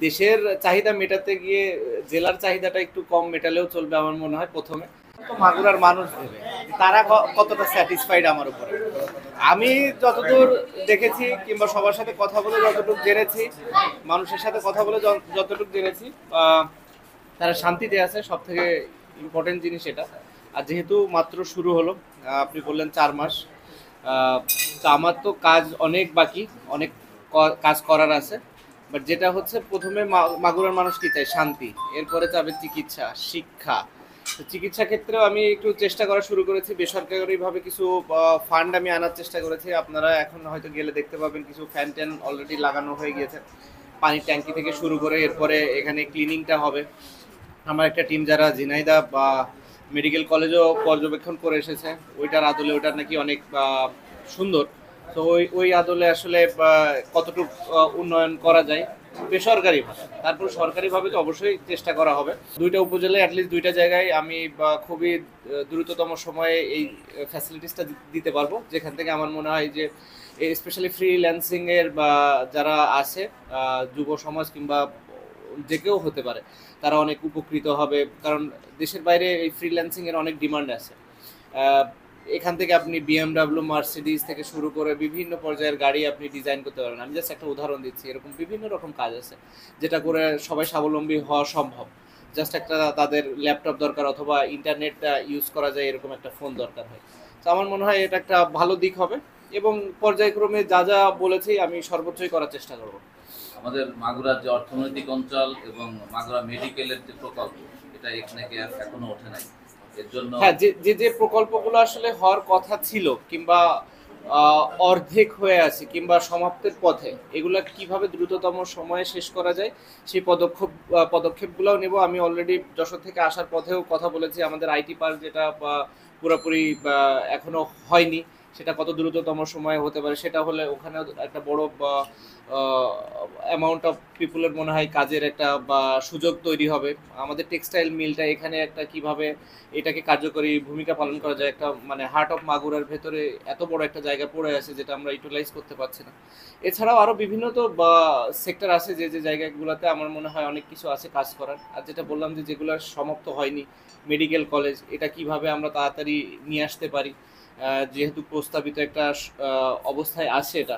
দেশের চাহিদা মেটাতে গিয়ে জেলার চাহিদাটা একটু কম মেটালেও চলবে আমার মনে হয় প্রথমে। তো মাগুরার মানুষ ভেবে তারা কতটা স্যাটিসফাইড আমার উপরে, আমি যতদূর দেখেছি কিংবা সবার সাথে কথা বলে যতটুকু জেনেছি, মানুষের সাথে কথা বলে যতটুকু জেনেছি, তারা শান্তিতে আছে, সব থেকে ইম্পর্টেন্ট জিনিস এটা। আর যেহেতু মাত্র শুরু হলো, আপনি বললেন 4 মাস, তো আমার তো কাজ অনেক বাকি, অনেক কাজ করার আছে। বাট যেটা হচ্ছে, প্রথমে মাগুরার মানুষ কি চায়? শান্তি। এরপরে চাবে চিকিৎসা, শিক্ষা। তো চিকিৎসা ক্ষেত্রেও আমি একটু চেষ্টা করা শুরু করেছি, বেসরকারিভাবে কিছু ফান্ড আমি আনার চেষ্টা করেছি। আপনারা এখন হয়তো গেলে দেখতে পাবেন কিছু ফ্যান ট্যান অলরেডি লাগানো হয়ে গিয়েছে, পানির ট্যাঙ্কি থেকে শুরু করে। এরপরে এখানে ক্লিনিংটা হবে। আমার একটা টিম যারা ঝিনাইদহ বা মেডিকেল কলেজও পর্যবেক্ষণ করে এসেছে, ওইটার আদলে ওইটার নাকি অনেক সুন্দর। তো ওই আদলে আসলে কতটুকু উন্নয়ন করা যায় বেসরকারিভাবে, তারপর সরকারিভাবে তো অবশ্যই চেষ্টা করা হবে। দুইটা উপজেলায় অ্যাটলিস্ট দুইটা জায়গায় আমি খুবই দ্রুততম সময়ে এই ফ্যাসিলিটিসটা দিতে পারবো, যেখান থেকে আমার মনে হয় যে স্পেশালি ফ্রিল্যান্সিং এর বা যারা আছে, যুব সমাজ কিংবা যে কেউ হতে পারে, তারা অনেক উপকৃত হবে। কারণ দেশের বাইরে এই ফ্রিল্যান্সিং এর অনেক ডিমান্ড আছে। এখান থেকে আপনি বিএমডাব্লিউ, মার্সিডিজ থেকে শুরু করে বিভিন্ন পর্যায়ের গাড়ি আপনি ডিজাইন করতে পারবেন। আমি জাস্ট একটা উদাহরণ দিচ্ছি, এরকম বিভিন্ন রকম কাজ আছে যেটা করে সবাই স্বাবলম্বী হওয়া সম্ভব। জাস্ট একটা তাদের ল্যাপটপ দরকার অথবা ইন্টারনেট ইউজ করা যায় এরকম একটা ফোন দরকার হয়। তো আমার মনে হয় এটা একটা ভালো দিক হবে, এবং পর্যায়ক্রমে যা যা বলেছি আমি সর্বোচ্চই করার চেষ্টা করব। আমাদের মাগুরার যে অর্থনৈতিক অঞ্চল এবং মাগুরা মেডিকেলের যে প্রকল্প, এটা এখানে এখনো ওঠে নাই। এর জন্য হ্যাঁ, যে যে প্রকল্পগুলো আসলে হওয়ার কথা ছিল কিংবা অর্ধেক হয়ে আছে কিংবা সমাপ্তির পথে, এগুলা কিভাবে দ্রুততম সময়ে শেষ করা যায় সেই পদক্ষেপগুলোও নেব। আমি অলরেডি যশোর থেকে আসার পথেও কথা বলেছি, আমাদের আইটি পার্ক যেটা পুরোপুরি এখনো হয়নি, সেটা কত দ্রুততম সময়ে হতে পারে। সেটা হলে ওখানে একটা বড় অ্যামাউন্ট অফ পিপুলের মনে হয় কাজের একটা সুযোগ তৈরি হবে। আমাদের টেক্সটাইল মিলটা এখানে একটা কিভাবে এটাকে কার্যকরী ভূমিকা পালন করা যায়, একটা মানে হার্ট অফ মাগুরার ভেতরে এত বড় একটা জায়গা পড়ে আছে যেটা আমরা ইউটিলাইজ করতে পারছি না। এছাড়াও আরও বিভিন্ন তো সেক্টর আছে যে যে জায়গাগুলোতে আমার মনে হয় অনেক কিছু আছে কাজ করার। আর যেটা বললাম যে যেগুলো সমাপ্ত হয়নি, মেডিকেল কলেজ, এটা কিভাবে আমরা তাড়াতাড়ি নিয়ে আসতে পারি। যেহেতু প্রস্তাবিত একটা অবস্থায় আছে, এটা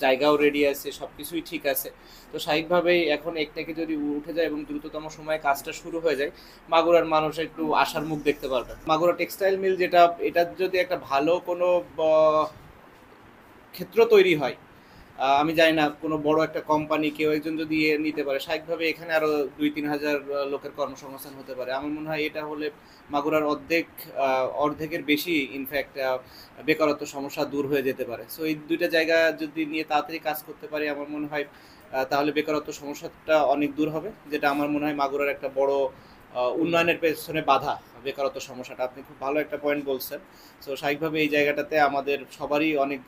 জায়গাও রেডি আছে, সব কিছুই ঠিক আছে। তো স্বাভাবিকভাবেই এখন একটাকে যদি উঠে যায় এবং দ্রুততম সময়ে কাজটা শুরু হয়ে যায়, মাগুরার মানুষ একটু আশার মুখ দেখতে পারবে। মাগুরা টেক্সটাইল মিল যেটা, এটা যদি একটা ভালো কোনো ক্ষেত্র তৈরি হয়, আমি জানি না, কোনো বড় একটা কোম্পানি কেউ একজন যদি নিতে পারে, স্বাভাবিকভাবে এখানে আরো 2-3 হাজার লোকের কর্মসংস্থান হতে পারে। আমার মনে হয় এটা হলে মাগুরার অর্ধেকের বেশি ইনফ্যাক্ট বেকারত্ব সমস্যা দূর হয়ে যেতে পারে। সো এই দুইটা জায়গা যদি নিয়ে তাড়াতাড়ি কাজ করতে পারি, আমার মনে হয় তাহলে বেকারত্ব সমস্যাটা অনেক দূর হবে, যেটা আমার মনে হয় মাগুরার একটা বড় উন্নয়নের পেছনে বাধা। বেকারত্ব সমস্যাটা আপনি খুব ভালো একটা পয়েন্ট বলছেন। সো স্বাভাবিকভাবে এই জায়গাটাতে আমাদের সবারই অনেক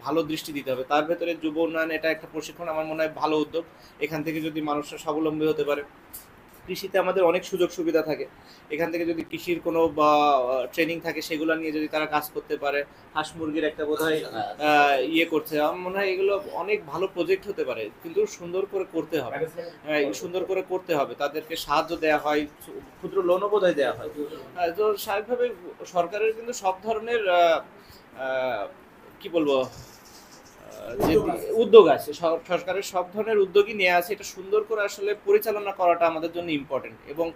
ভালো দৃষ্টি দিতে হবে। তার ভেতরে যুব উন্নয়ন, এটা একটা প্রশিক্ষণ আমার মনে হয় ভালো উদ্যোগ। এখান থেকে যদি মানুষরা স্বাবলম্বী হতে পারে, কৃষিতে আমাদের অনেক সুযোগ সুবিধা থাকে, এখান থেকে যদি কৃষির কোনো ট্রেনিং থাকে সেগুলো নিয়ে যদি তারা কাজ করতে পারে, হাঁস মুরগির একটা বোধহয় ইয়ে করছে, আমার মনে হয় এগুলো অনেক ভালো প্রজেক্ট হতে পারে। কিন্তু সুন্দর করে করতে হবে, সুন্দর করে করতে হবে, তাদেরকে সাহায্য দেওয়া হয়, ক্ষুদ্র লোনও বোধহয় দেওয়া হয়। তো স্বাভাবিকভাবে সরকারের কিন্তু সব ধরনের কি বলবো, যে উদ্যোগ আছে, সরকারের সব ধরনের উদ্যোগই নেওয়া আছে। এটা সুন্দর করে আসলে পরিচালনা করাটা আমাদের জন্য ইম্পর্টেন্ট, এবং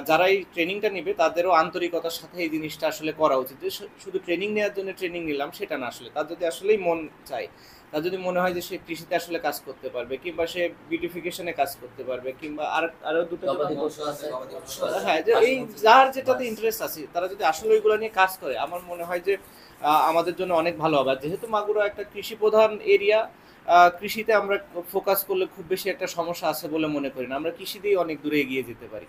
যারা এই ট্রেনিংটা নেবে তাদেরও আন্তরিকতার সাথে এই জিনিসটা আসলে করা উচিত। যে শুধু ট্রেনিং নেওয়ার জন্য ট্রেনিং নিলাম সেটা না, আসলে তার যদি আসলেই মন চায়, তার যদি মনে হয় যে সে কৃষিতে আসলে কাজ করতে পারবে, কিংবা সে বিউটিফিকেশনে কাজ করতে পারবে, কিংবা আরো দুটো, হ্যাঁ, যে এই যার যেটাতে ইন্টারেস্ট আছে, তারা যদি আসলে ওইগুলো নিয়ে কাজ করে, আমার মনে হয় যে আমাদের জন্য অনেক ভালো হবে। যেহেতু মাগুরা একটা কৃষি প্রধান এরিয়া, কৃষিতে আমরা ফোকাস করলে খুব বেশি একটা সমস্যা আছে বলে মনে করি না। আমরা কৃষি দিয়ে অনেক দূরে এগিয়ে যেতে পারি।